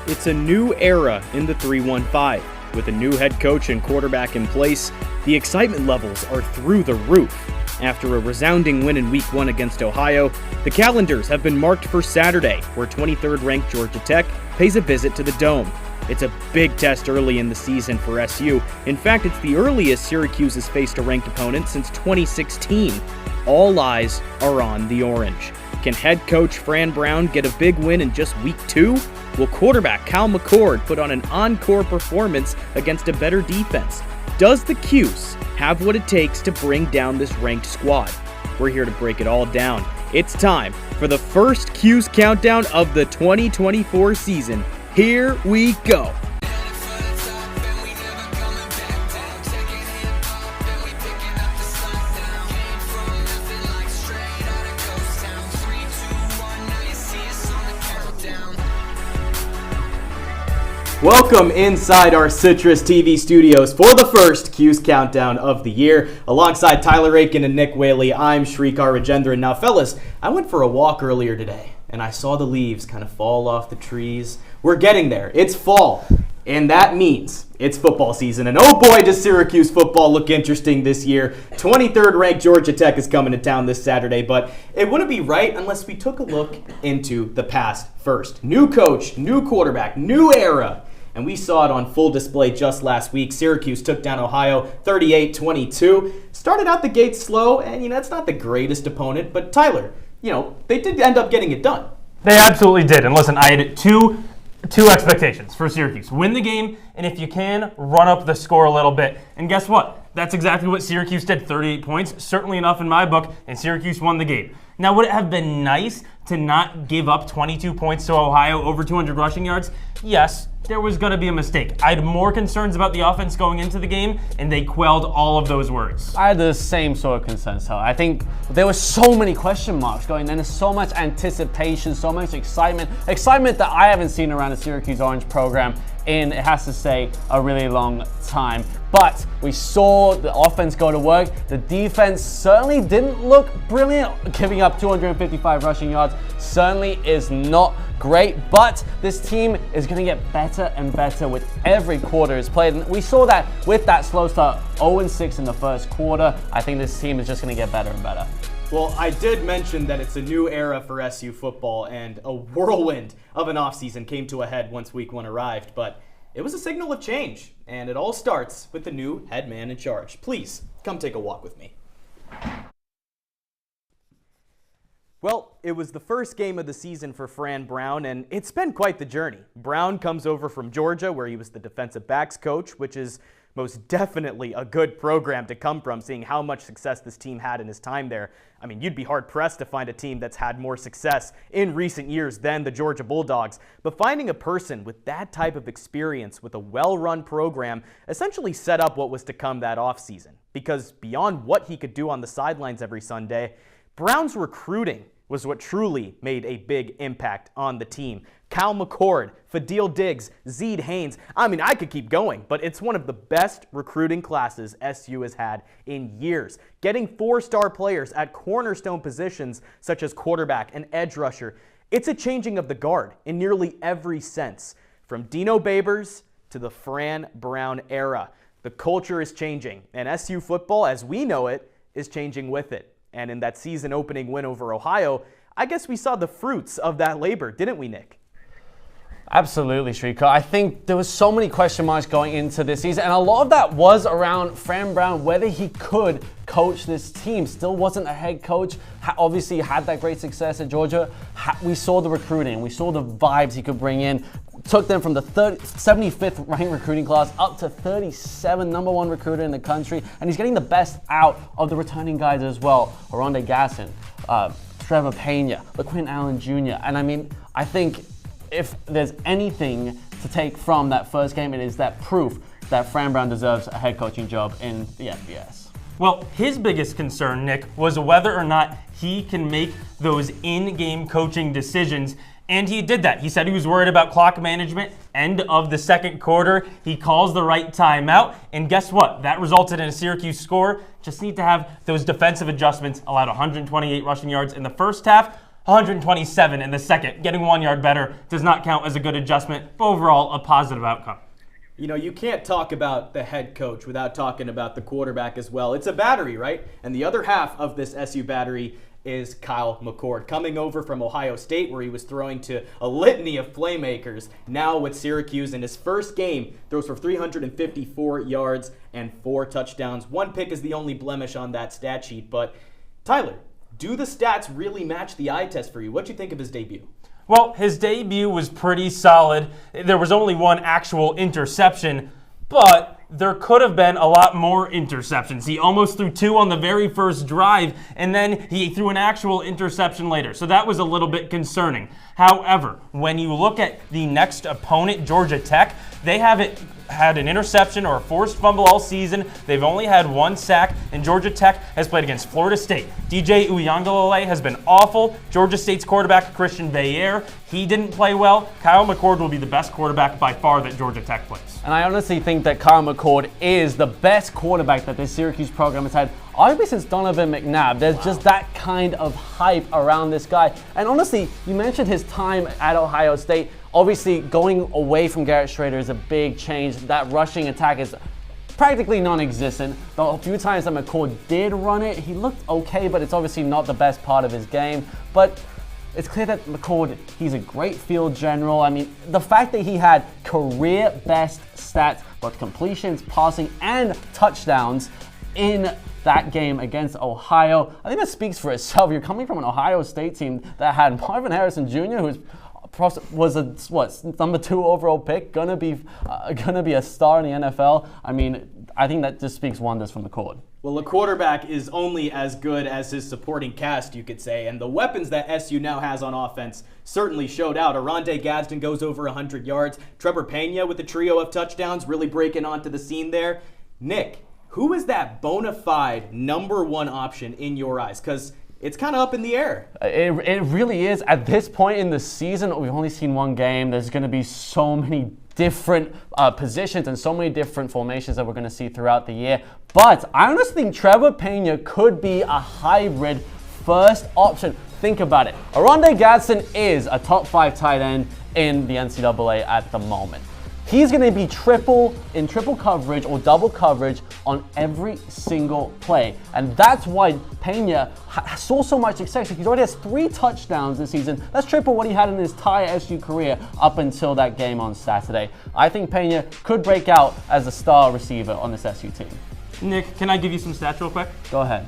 It's a new era in the 3-1-5. With a new head coach and quarterback in place, the excitement levels are through the roof. After a resounding win in Week 1 against Ohio, the calendars have been marked for Saturday, where 23rd-ranked Georgia Tech pays a visit to the Dome. It's a big test early in the season for SU. In fact, it's the earliest Syracuse has faced a ranked opponent since 2016. All eyes are on the Orange. Can head coach Fran Brown get a big win in just Week 2? Will quarterback Cal McCord put on an encore performance against a better defense? Does the Cuse have what it takes to bring down this ranked squad? We're here to break it all down. It's time for the first Cuse countdown of the 2024 season. Here we go. Welcome inside our CitrusTV studios for the first Cuse countdown of the year. Alongside Tyler Aitken and Nick Waley, I'm Srikar, Rajendran. Now, fellas, I went for a walk earlier today, and I saw the leaves kind of fall off the trees. We're getting there. It's fall, and that means it's football season. And oh boy, does Syracuse football look interesting this year. 23rd-ranked Georgia Tech is coming to town this Saturday, but it wouldn't be right unless we took a look into the past first. New coach, new quarterback, new era. And we saw it on full display just last week. Syracuse took down Ohio 38-22. Started out the gate slow, and that's not the greatest opponent. But Tyler, they did end up getting it done. They absolutely did. And listen, I had two expectations for Syracuse. Win the game, and if you can, run up the score a little bit. And guess what? That's exactly what Syracuse did. 38 points, certainly enough in my book, and Syracuse won the game. Now, would it have been nice to not give up 22 points to Ohio, over 200 rushing yards? Yes, there was going to be a mistake. I had more concerns about the offense going into the game, and they quelled all of those words. I had the same sort of concerns, so I think there were so many question marks going, and there's so much anticipation, so much excitement that I haven't seen around the Syracuse Orange program in, it has to say, a really long time. But we saw the offense go to work. The defense certainly didn't look brilliant. Giving up 255 rushing yards certainly is not great, but this team is going to get better and better with every quarter is played. And we saw that with that slow start, 0-6 in the first quarter. I think this team is just going to get better and better. Well, I did mention that it's a new era for SU football, and a whirlwind of an offseason came to a head once Week 1 arrived, but it was a signal of change, and it all starts with the new head man in charge. Please, come take a walk with me. Well, it was the first game of the season for Fran Brown, and it's been quite the journey. Brown comes over from Georgia, where he was the defensive backs coach, which is most definitely a good program to come from, seeing how much success this team had in his time there. I mean, you'd be hard-pressed to find a team that's had more success in recent years than the Georgia Bulldogs. But finding a person with that type of experience with a well-run program essentially set up what was to come that offseason. Because beyond what he could do on the sidelines every Sunday, Brown's recruiting was what truly made a big impact on the team. Cal McCord, Fadil Diggs, Zeed Haynes. I mean, I could keep going, but it's one of the best recruiting classes SU has had in years. Getting 4-star players at cornerstone positions such as quarterback and edge rusher, it's a changing of the guard in nearly every sense. From Dino Babers to the Fran Brown era. The culture is changing, and SU football, as we know it, is changing with it. And in that season-opening win over Ohio, I guess we saw the fruits of that labor, didn't we, Nick? Absolutely, Srikar. I think there was so many question marks going into this season, and a lot of that was around Fran Brown, whether he could coach this team. Still wasn't a head coach. Obviously, had that great success at Georgia. We saw the recruiting. We saw the vibes he could bring in. Took them from the 75th ranked recruiting class up to 37, number 1 recruiter in the country. And he's getting the best out of the returning guys as well. Oronde Gasson, Trevor Pena, LaQuinn Allen Jr. And I mean, I think if there's anything to take from that first game, it is that proof that Fran Brown deserves a head coaching job in the FBS. Well, his biggest concern, Nick, was whether or not he can make those in-game coaching decisions. And he did that. He said he was worried about clock management. End of the second quarter, he calls the right timeout. And guess what? That resulted in a Syracuse score. Just need to have those defensive adjustments. Allowed 128 rushing yards in the first half. 127 in the second. Getting 1 yard better does not count as a good adjustment, but overall a positive outcome. You know, you can't talk about the head coach without talking about the quarterback as well. It's a battery, right? And the other half of this SU battery is Kyle McCord, coming over from Ohio State, where he was throwing to a litany of playmakers. Now with Syracuse, in his first game, throws for 354 yards and 4 touchdowns. 1 pick is the only blemish on that stat sheet. But Tyler, do the stats really match the eye test for you? What do you think of his debut? Well, his debut was pretty solid. There was only 1 actual interception, but there could have been a lot more interceptions. He almost threw 2 on the very first drive, and then he threw an actual interception later. So that was a little bit concerning. However, when you look at the next opponent, Georgia Tech, they haven't had an interception or a forced fumble all season. They've only had 1 sack, and Georgia Tech has played against Florida State. DJ Uiagalelei has been awful. Georgia State's quarterback, Christian Veillere, he didn't play well. Kyle McCord will be the best quarterback by far that Georgia Tech plays. And I honestly think that Kyle McCord is the best quarterback that this Syracuse program has had, arguably since Donovan McNabb. There's just that kind of hype around this guy. And honestly, you mentioned his time at Ohio State. Obviously, going away from Garrett Schrader is a big change. That rushing attack is practically non-existent. The few times that McCord did run it, he looked okay, but it's obviously not the best part of his game. But it's clear that McCord, he's a great field general. I mean, the fact that he had career best stats, both completions, passing, and touchdowns in that game against Ohio, I think that speaks for itself. You're coming from an Ohio State team that had Marvin Harrison Jr., who's was a number 2 overall pick, gonna be a star in the NFL. I mean, I think that just speaks wonders from McCord. Well, a quarterback is only as good as his supporting cast, you could say, and the weapons that SU now has on offense certainly showed out. Oronde Gadsden goes over 100 yards. Trevor Pena with a trio of touchdowns, really breaking onto the scene there. Nick, who is that bona fide number 1 option in your eyes? Because it's kind of up in the air. It really is. At this point in the season, we've only seen 1 game. There's going to be so many different positions and so many different formations that we're going to see throughout the year. But I honestly think Trevor Pena could be a hybrid first option. Think about it. Oronde Gadsden is a top 5 tight end in the NCAA at the moment. He's going to be triple coverage or double coverage on every single play. And that's why Pena saw so much success. He already has 3 touchdowns this season. That's triple what he had in his entire SU career up until that game on Saturday. I think Pena could break out as a star receiver on this SU team. Nick, can I give you some stats real quick? Go ahead.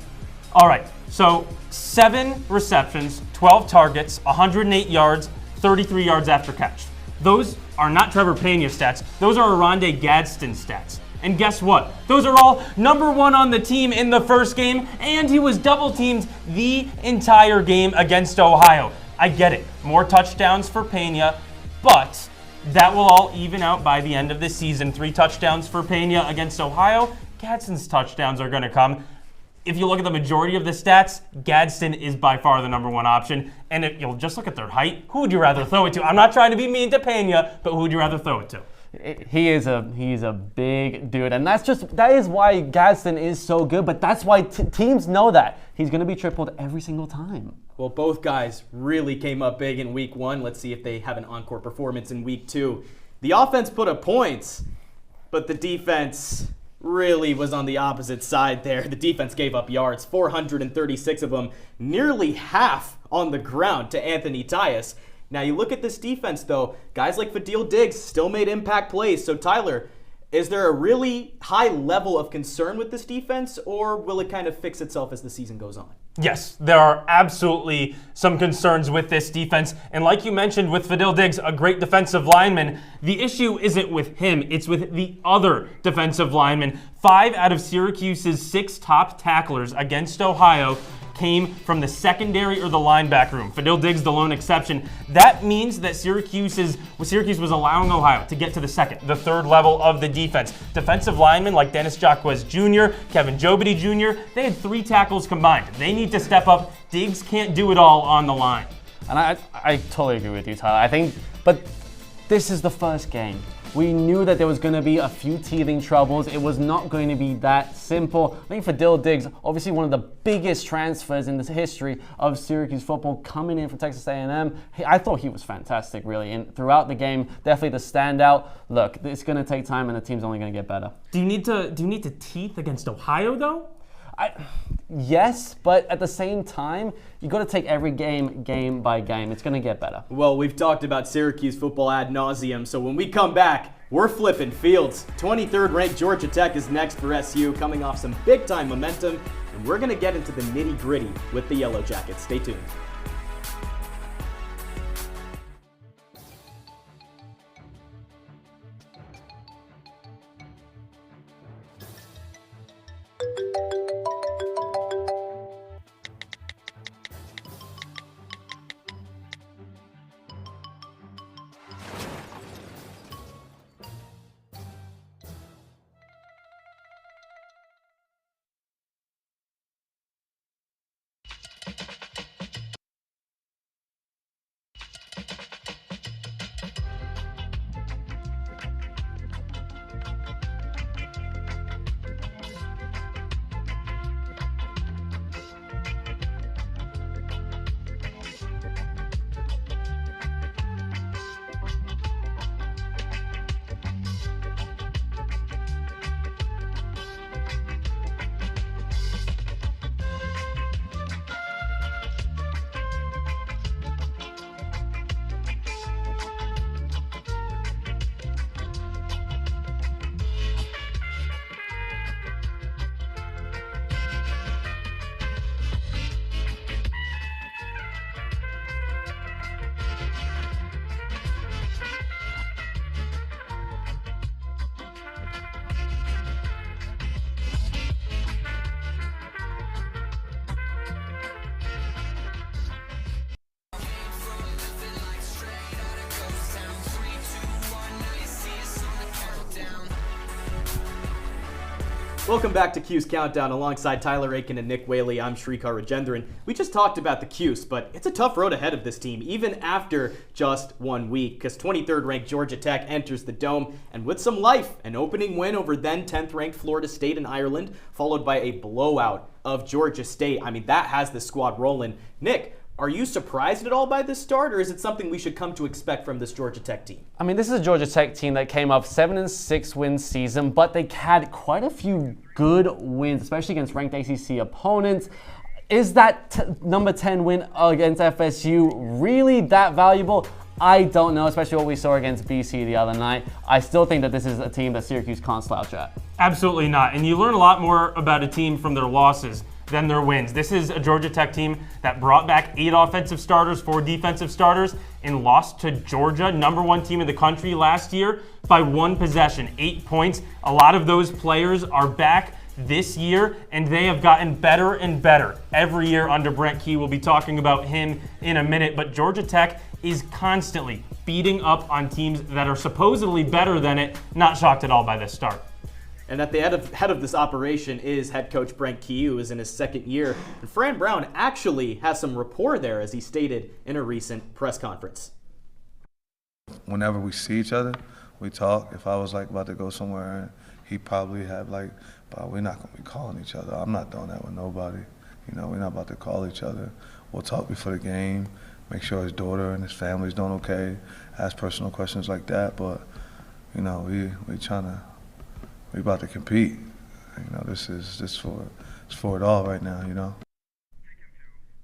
All right, so 7 receptions, 12 targets, 108 yards, 33 yards after catch. Those are not Trevor Pena stats. Those are Oronde Gadsden stats. And guess what? Those are all number 1 on the team in the first game, and he was double teamed the entire game against Ohio. I get it. More touchdowns for Pena, but that will all even out by the end of the season. 3 touchdowns for Pena against Ohio. Gadsden's touchdowns are going to come. If you look at the majority of the stats, Gadsden is by far the number 1 option. And if you'll just look at their height, who would you rather throw it to? I'm not trying to be mean to Pena, but who would you rather throw it to? He's a big dude, and that is why Gadsden is so good. But that's why teams know that he's going to be tripled every single time. Well, both guys really came up big in week 1. Let's see if they have an encore performance in week 2. The offense put up points, but the defense really was on the opposite side there. The defense gave up yards, 436 of them, nearly half on the ground to Anthony Tyus. Now you look at this defense though, guys like Fadil Diggs still made impact plays. So Tyler, is there a really high level of concern with this defense, or will it kind of fix itself as the season goes on? Yes, there are absolutely some concerns with this defense. And like you mentioned with Fadil Diggs, a great defensive lineman, the issue isn't with him, it's with the other defensive linemen. 5 out of Syracuse's 6 top tacklers against Ohio came from the secondary or the linebacker room. Fadil Diggs, the lone exception. That means that Syracuse was allowing Ohio to get to the 2nd, the 3rd level of the defense. Defensive linemen like Dennis Jacquez Jr., Kevin Jobity Jr., they had 3 tackles combined. They need to step up. Diggs can't do it all on the line. And I totally agree with you, Tyler. But this is the first game. We knew that there was going to be a few teething troubles. It was not going to be that simple. I think for Dill Diggs, obviously one of the biggest transfers in the history of Syracuse football, coming in from Texas A&M. I thought he was fantastic, really. And throughout the game, definitely the standout. Look, it's going to take time, and the team's only going to get better. Do you need to teeth against Ohio, though? Yes, but at the same time, you got to take every game by game. It's going to get better. Well, we've talked about Syracuse football ad nauseum, so when we come back, we're flipping fields. 23rd ranked Georgia Tech is next for SU, coming off some big time momentum, and we're going to get into the nitty gritty with the Yellow Jackets. Stay tuned. Welcome back to Cuse Countdown alongside Tyler Aitken and Nick Waley. I'm Srikar Rajendran. We just talked about the Cuse, but it's a tough road ahead of this team, even after just 1 week, because 23rd ranked Georgia Tech enters the Dome, and with some life, an opening win over then 10th ranked Florida State in Ireland, followed by a blowout of Georgia State. I mean, that has the squad rolling. Nick, are you surprised at all by this start, or is it something we should come to expect from this Georgia Tech team? I mean, this is a Georgia Tech team that came off 7-6 win season, but they had quite a few good wins, especially against ranked ACC opponents. Is that number 10 win against FSU really that valuable? I don't know, especially what we saw against BC the other night. I still think that this is a team that Syracuse can't slouch at. Absolutely not. And you learn a lot more about a team from their losses than their wins. This is a Georgia Tech team that brought back 8 offensive starters, 4 defensive starters, and lost to Georgia, #1 team in the country last year, by 1 possession, 8 points. A lot of those players are back this year, and they have gotten better and better every year under Brent Key. We'll be talking about him in a minute, but Georgia Tech is constantly beating up on teams that are supposedly better than it. Not shocked at all by this start. And at the head of this operation is head coach Brent Key, who is in his 2nd year. And Fran Brown actually has some rapport there, as he stated in a recent press conference. Whenever we see each other, we talk. If I was about to go somewhere, he'd probably have but we're not gonna be calling each other. I'm not doing that with nobody. We're not about to call each other. We'll talk before the game, make sure his daughter and his family's doing okay, ask personal questions like that. But we about to compete. It's for it all right now.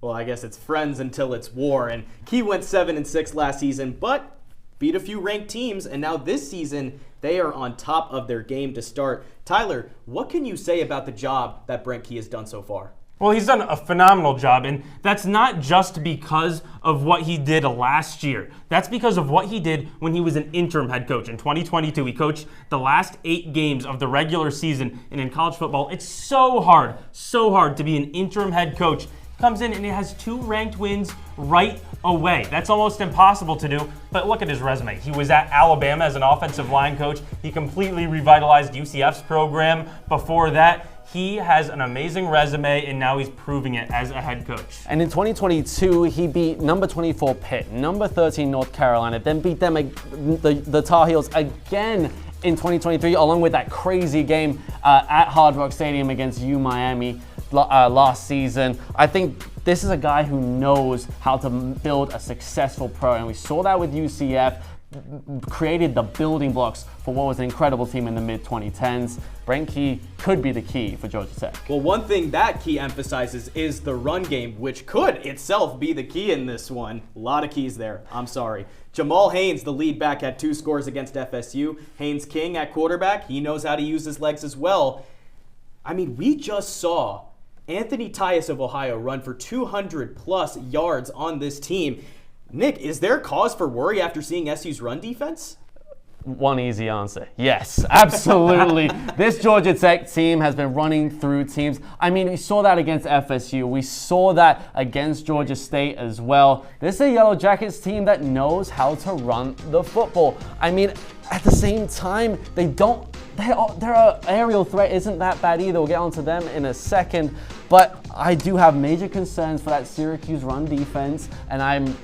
Well, I guess it's friends until it's war. And Key went 7-6 last season, but beat a few ranked teams. And now this season, they are on top of their game to start. Tyler, what can you say about the job that Brent Key has done so far? Well, he's done a phenomenal job, and that's not just because of what he did last year. That's because of what he did when he was an interim head coach. In 2022, he coached the last 8 games of the regular season, and in college football, it's so hard to be an interim head coach. He comes in and he has 2 ranked wins right away. That's almost impossible to do, but look at his resume. He was at Alabama as an offensive line coach. He completely revitalized UCF's program. Before that, He has an amazing resume, and now he's proving it as a head coach. And in 2022, he beat number 24 Pitt, number 13 North Carolina, then beat them the Tar Heels again in 2023, along with that crazy game at Hard Rock Stadium against Miami last season. I think this is a guy who knows how to build a successful program. We saw that with UCF, created the building blocks for what was an incredible team in the mid-2010s. Brent Key could be the key for Georgia Tech. Well, one thing that Key emphasizes is the run game, which could itself be the key in this one. A lot of keys there. I'm sorry. Jamal Haynes, the lead back, had 2 scores against FSU. Haynes King at quarterback. He knows how to use his legs as well. I mean, we just saw Anthony Tyus of Ohio run for 200-plus yards on this team. Nick, is there cause for worry after seeing SU's run defense? One easy answer. Yes, absolutely. This Georgia Tech team has been running through teams. I mean, we saw that against FSU. We saw that against Georgia State as well. This is a Yellow Jackets team that knows how to run the football. I mean, at the same time, their aerial threat isn't that bad either. We'll get onto them in a second. But I do have major concerns for that Syracuse run defense, and I'm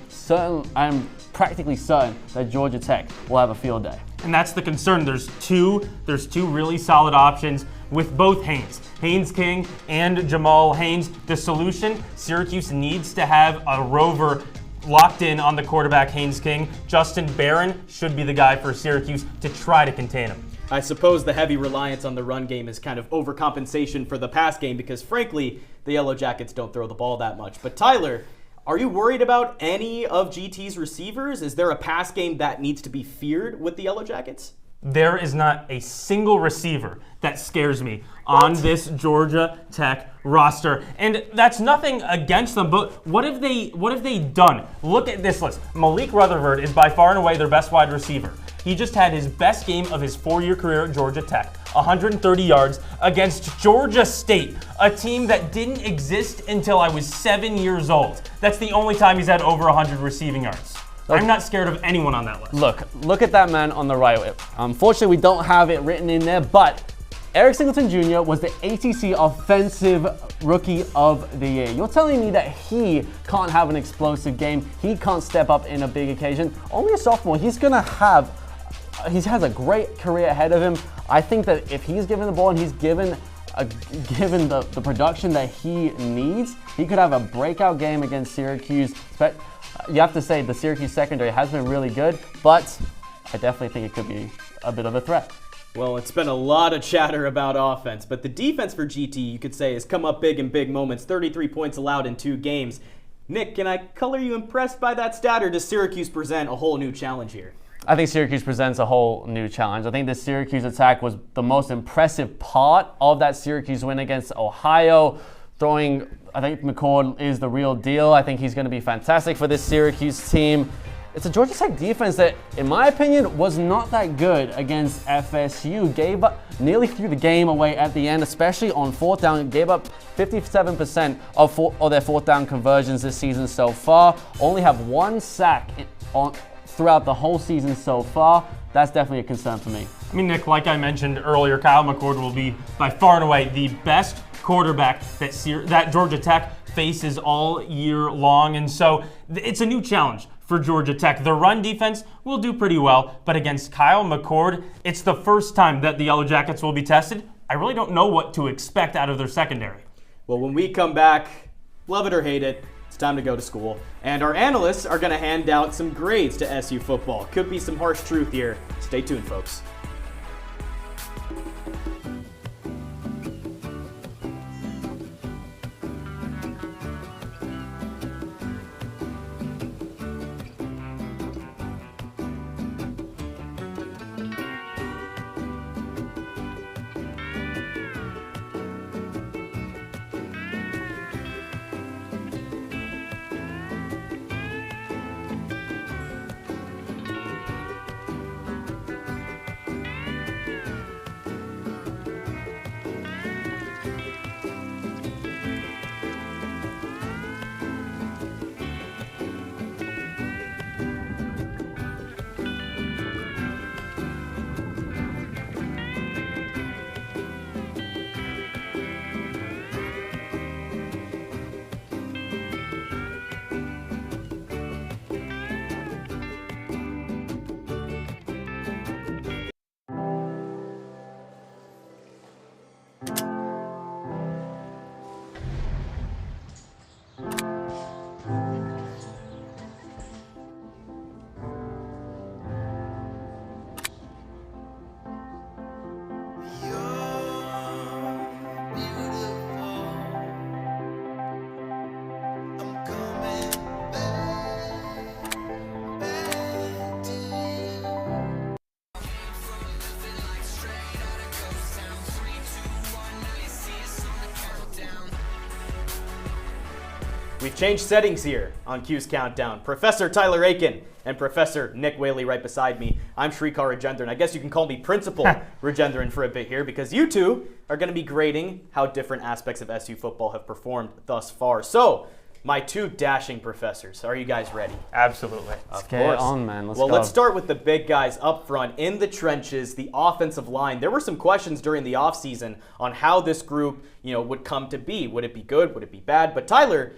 practically certain that Georgia Tech will have a field day. And that's the concern. There's two really solid options with both Haynes King and Jamal Haynes. The solution, Syracuse needs to have a rover locked in on the quarterback, Haynes King. Justin Barron should be the guy for Syracuse to try to contain him. I suppose the heavy reliance on the run game is kind of overcompensation for the pass game because, frankly, the Yellow Jackets don't throw the ball that much. But Tyler, are you worried about any of GT's receivers? Is there a pass game that needs to be feared with the Yellow Jackets? There is not a single receiver that scares me on this Georgia Tech roster. And that's nothing against them, but what have they done? Look at this list. Malik Rutherford is by far and away their best wide receiver. He just had his best game of his 4-year career at Georgia Tech, 130 yards against Georgia State, a team that didn't exist until I was 7 years old. That's the only time he's had over 100 receiving yards. I'm not scared of anyone on that list. Look at that man on the right. Unfortunately, we don't have it written in there, but Eric Singleton Jr. was the ACC Offensive Rookie of the Year. You're telling me that he can't have an explosive game, he can't step up in a big occasion? Only a sophomore. He has a great career ahead of him. I think that if he's given the ball and he's given the production that he needs, he could have a breakout game against Syracuse. But you have to say the Syracuse secondary has been really good, but I definitely think it could be a bit of a threat. Well, it's been a lot of chatter about offense, but the defense for GT, you could say, has come up big in big moments. 33 points allowed in 2 games. Nick, can I color you impressed by that stat, or does Syracuse present a whole new challenge here? I think Syracuse presents a whole new challenge. I think the Syracuse attack was the most impressive part of that Syracuse win against Ohio. I think McCord is the real deal. I think he's going to be fantastic for this Syracuse team. It's a Georgia Tech defense that, in my opinion, was not that good against FSU. Nearly threw the game away at the end, especially on 4th down. Gave up 57% of their 4th down conversions this season so far. Only have 1 sack throughout the whole season so far. That's definitely a concern for me. I mean, Nick, like I mentioned earlier, Kyle McCord will be by far and away the best quarterback that Georgia Tech faces all year long. And so it's a new challenge for Georgia Tech. Their run defense will do pretty well, but against Kyle McCord, it's the first time that the Yellow Jackets will be tested. I really don't know what to expect out of their secondary. Well, when we come back, love it or hate it, it's time to go to school. And our analysts are going to hand out some grades to SU football. Could be some harsh truth here. Stay tuned, folks. We've changed settings here on Cuse Countdown. Professor Tyler Aitken and Professor Nick Waley right beside me. I'm Srikar Rajendran. I guess you can call me Principal Rajendran for a bit here because you two are going to be grading how different aspects of SU football have performed thus far. So, my two dashing professors, are you guys ready? Absolutely. Of Get course. on, man. Let's well, go. let's start with the big guys up front in the trenches, the offensive line. There were some questions during the offseason on how this group, would come to be. Would it be good? Would it be bad? But Tyler,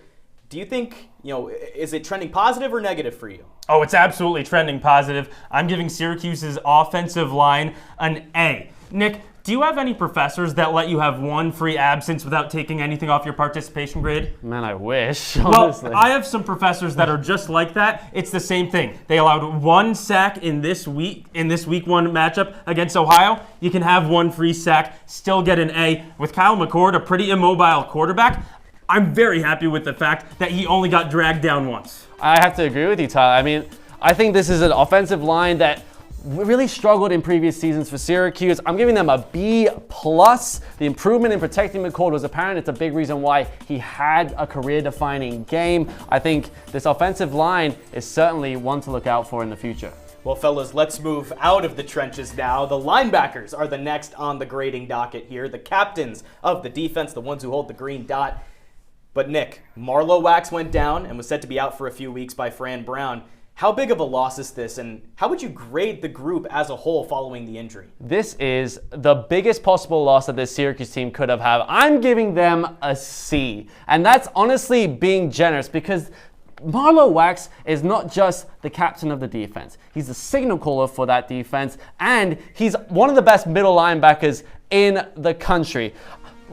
do you think, is it trending positive or negative for you? Oh, it's absolutely trending positive. I'm giving Syracuse's offensive line an A. Nick, do you have any professors that let you have one free absence without taking anything off your participation grade? Man, I wish, Well, honestly. I have some professors that are just like that. It's the same thing. They allowed one sack in this week one matchup against Ohio. You can have one free sack, still get an A. With Kyle McCord, a pretty immobile quarterback, I'm very happy with the fact that he only got dragged down once. I have to agree with you, Tyler. I mean, I think this is an offensive line that really struggled in previous seasons for Syracuse. I'm giving them a B+. The improvement in protecting McCord was apparent. It's a big reason why he had a career-defining game. I think this offensive line is certainly one to look out for in the future. Well, fellas, let's move out of the trenches now. The linebackers are the next on the grading docket here. The captains of the defense, the ones who hold the green dot. But Nick, Marlowe Wax went down and was said to be out for a few weeks by Fran Brown. How big of a loss is this, and how would you grade the group as a whole following the injury? This is the biggest possible loss that this Syracuse team could have had. I'm giving them a C. And that's honestly being generous because Marlowe Wax is not just the captain of the defense. He's the signal caller for that defense, and he's one of the best middle linebackers in the country.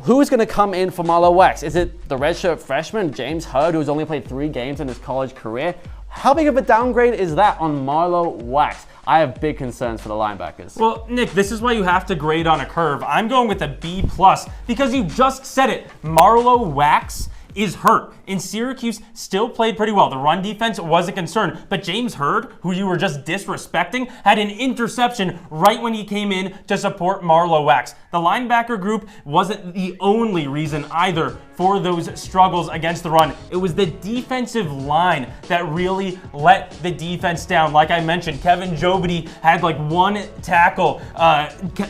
Who's going to come in for Marlowe Wax? Is it the redshirt freshman, James Hurd, who's only played 3 games in his college career? How big of a downgrade is that on Marlowe Wax? I have big concerns for the linebackers. Well, Nick, this is why you have to grade on a curve. I'm going with a B+ because you just said it. Marlowe Wax is hurt, and Syracuse still played pretty well. The run defense was a concern, but James Hurd, who you were just disrespecting, had an interception right when he came in to support Marlowe Wax. The linebacker group wasn't the only reason either for those struggles against the run. It was the defensive line that really let the defense down. Like I mentioned, Kevin Jobity had like 1 tackle.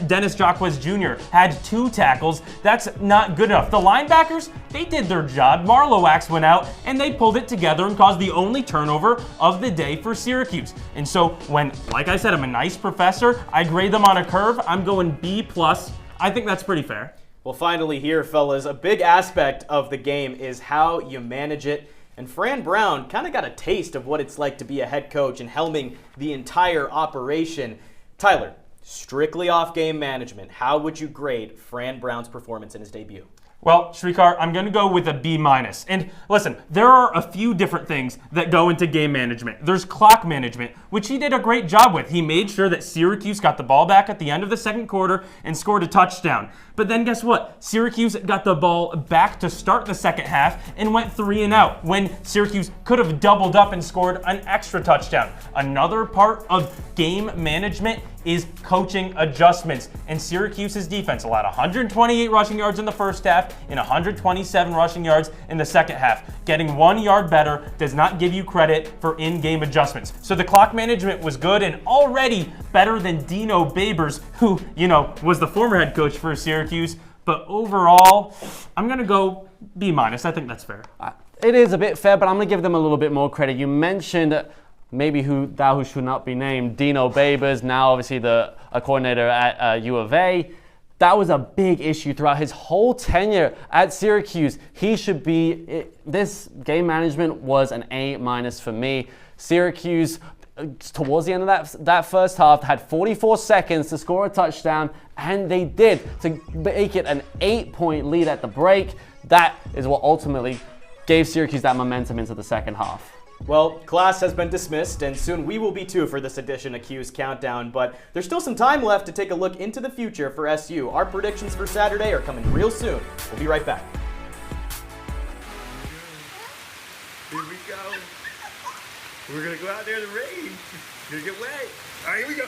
Dennis Jacquez Jr. had 2 tackles. That's not good enough. The linebackers, they did their job. Marlowe Wax went out and they pulled it together and caused the only turnover of the day for Syracuse. And so when, like I said, I'm a nice professor, I grade them on a curve, I'm going B+. I think that's pretty fair. Well, finally here, fellas, a big aspect of the game is how you manage it. And Fran Brown kind of got a taste of what it's like to be a head coach and helming the entire operation. Tyler, strictly off game management, how would you grade Fran Brown's performance in his debut? Well, Srikar, I'm going to go with a B-. And listen, there are a few different things that go into game management. There's clock management, which he did a great job with. He made sure that Syracuse got the ball back at the end of the second quarter and scored a touchdown. But then guess what? Syracuse got the ball back to start the second half and went 3 and out when Syracuse could have doubled up and scored an extra touchdown. Another part of game management is coaching adjustments. And Syracuse's defense allowed 128 rushing yards in the first half and 127 rushing yards in the second half. Getting 1 yard better does not give you credit for in-game adjustments. So the clock management was good and already better than Dino Babers, who, was the former head coach for Syracuse. But overall, I'm going to go B-. I think that's fair. It is a bit fair, but I'm going to give them a little bit more credit. You mentioned maybe who should not be named, Dino Babers, now obviously a coordinator at U of A. That was a big issue throughout his whole tenure at Syracuse. He should be, this game management was an A- for me. Syracuse, towards the end of that first half, had 44 seconds to score a touchdown, and they did, to make it an 8-point lead at the break. That is what ultimately gave Syracuse that momentum into the second half. Well, class has been dismissed, and soon we will be too for this edition of Cuse Countdown, but there's still some time left to take a look into the future for SU. Our predictions for Saturday are coming real soon. We'll be right back. Here we go. We're going to go out there in the rain. You're going to get wet. All right, here we go.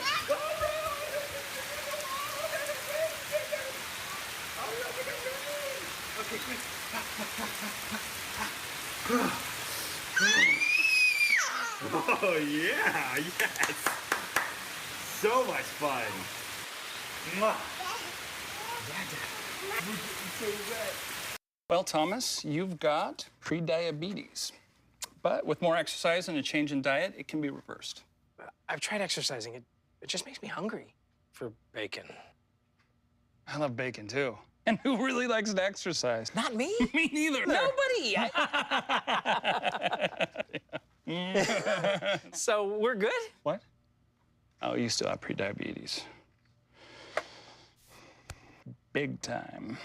Okay, quick. Oh, yeah, yes. So much fun. Mwah. Well, Thomas, you've got pre-diabetes. But with more exercise and a change in diet, it can be reversed. I've tried exercising. It just makes me hungry for bacon. I love bacon, too. And who really likes to exercise? Not me. Me neither. Nobody. So we're good? What? Oh, you still have pre-diabetes. Big time.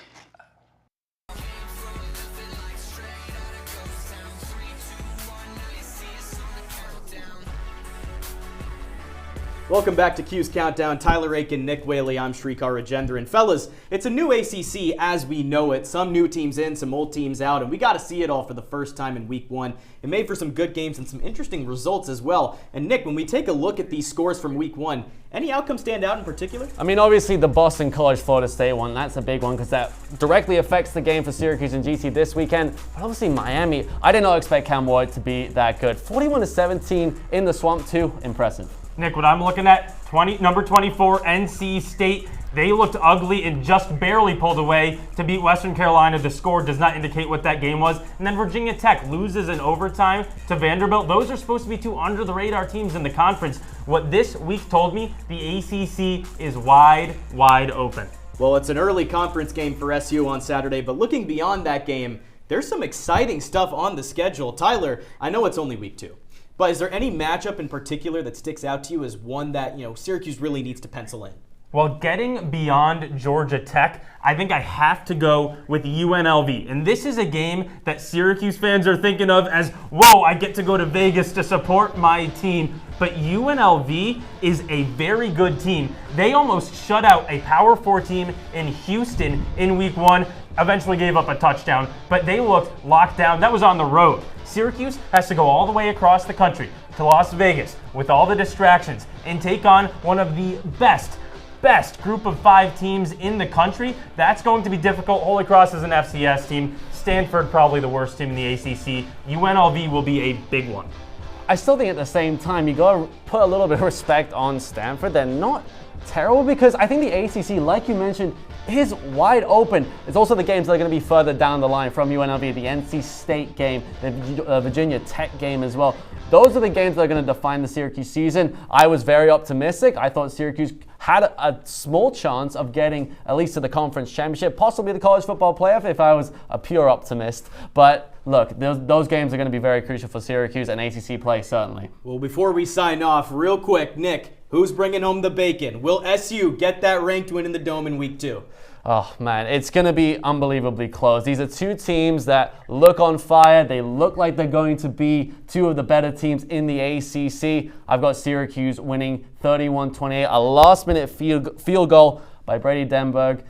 Welcome back to Cuse Countdown. Tyler Aitken, Nick Waley, I'm Srikar Rajendran. Fellas, it's a new ACC as we know it. Some new teams in, some old teams out, and we got to see it all for the first time in week one. It made for some good games and some interesting results as well. And Nick, when we take a look at these scores from week one, any outcomes stand out in particular? I mean, obviously the Boston College-Florida State one, that's a big one because that directly affects the game for Syracuse and GC this weekend. But obviously Miami, I did not expect Cam Ward to be that good. 41-17 in the Swamp, too. Impressive. Nick, what I'm looking at, number 24, NC State. They looked ugly and just barely pulled away to beat Western Carolina. The score does not indicate what that game was. And then Virginia Tech loses in overtime to Vanderbilt. Those are supposed to be two under-the-radar teams in the conference. What this week told me, the ACC is wide, wide open. Well, it's an early conference game for SU on Saturday, but looking beyond that game, there's some exciting stuff on the schedule. Tyler, I know it's only week two, but is there any matchup in particular that sticks out to you as one that, Syracuse really needs to pencil in? Well, getting beyond Georgia Tech, I think I have to go with UNLV. And this is a game that Syracuse fans are thinking of as, whoa, I get to go to Vegas to support my team. But UNLV is a very good team. They almost shut out a Power 4 team in Houston in week one, eventually gave up a touchdown, but they looked locked down. That was on the road. Syracuse has to go all the way across the country to Las Vegas with all the distractions and take on one of the best group of 5 teams in the country. That's going to be difficult. Holy Cross is an FCS team. Stanford probably the worst team in the ACC. UNLV will be a big one. I still think at the same time, you got to put a little bit of respect on Stanford. They're not terrible because I think the ACC, like you mentioned, is wide open. It's also the games that are going to be further down the line from UNLV, the NC State game, the Virginia Tech game as well. Those are the games that are going to define the Syracuse season. I was very optimistic. I thought Syracuse had a small chance of getting at least to the conference championship, possibly the college football playoff if I was a pure optimist. But look, those games are going to be very crucial for Syracuse and ACC play, certainly. Well, before we sign off, real quick, Nick, who's bringing home the bacon? Will SU get that ranked win in the Dome in week 2? Oh, man, it's going to be unbelievably close. These are two teams that look on fire. They look like they're going to be two of the better teams in the ACC. I've got Syracuse winning 31-28, a last-minute field goal by Brady Denberg.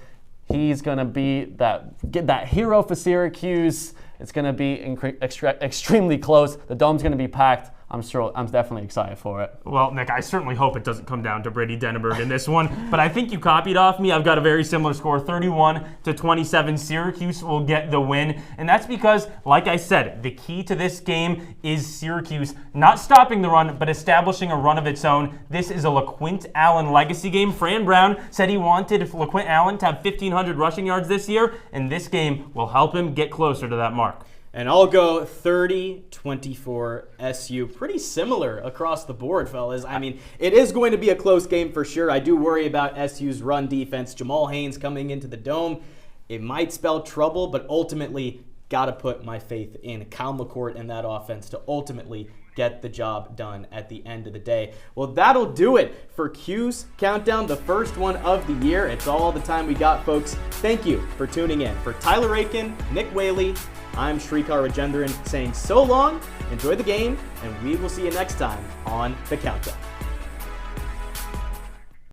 He's going to be that hero for Syracuse. It's going to be extremely close. The Dome's going to be packed. I'm definitely excited for it. Well, Nick, I certainly hope it doesn't come down to Brady Denberg in this one, but I think you copied off me. I've got a very similar score, 31-27. Syracuse will get the win, and that's because, like I said, the key to this game is Syracuse not stopping the run, but establishing a run of its own. This is a LaQuint Allen legacy game. Fran Brown said he wanted LaQuint Allen to have 1,500 rushing yards this year, and this game will help him get closer to that mark. And I'll go 30-24 SU. Pretty similar across the board, fellas. I mean, it is going to be a close game for sure. I do worry about SU's run defense. Jamal Haynes coming into the Dome. It might spell trouble, but ultimately, got to put my faith in Kyle McCourt and that offense to ultimately get the job done at the end of the day. Well, that'll do it for Cuse Countdown, the first one of the year. It's all the time we got, folks. Thank you for tuning in. For Tyler Aitken, Nick Waley, I'm Srikar Rajendran saying so long, enjoy the game, and we will see you next time on The Countdown.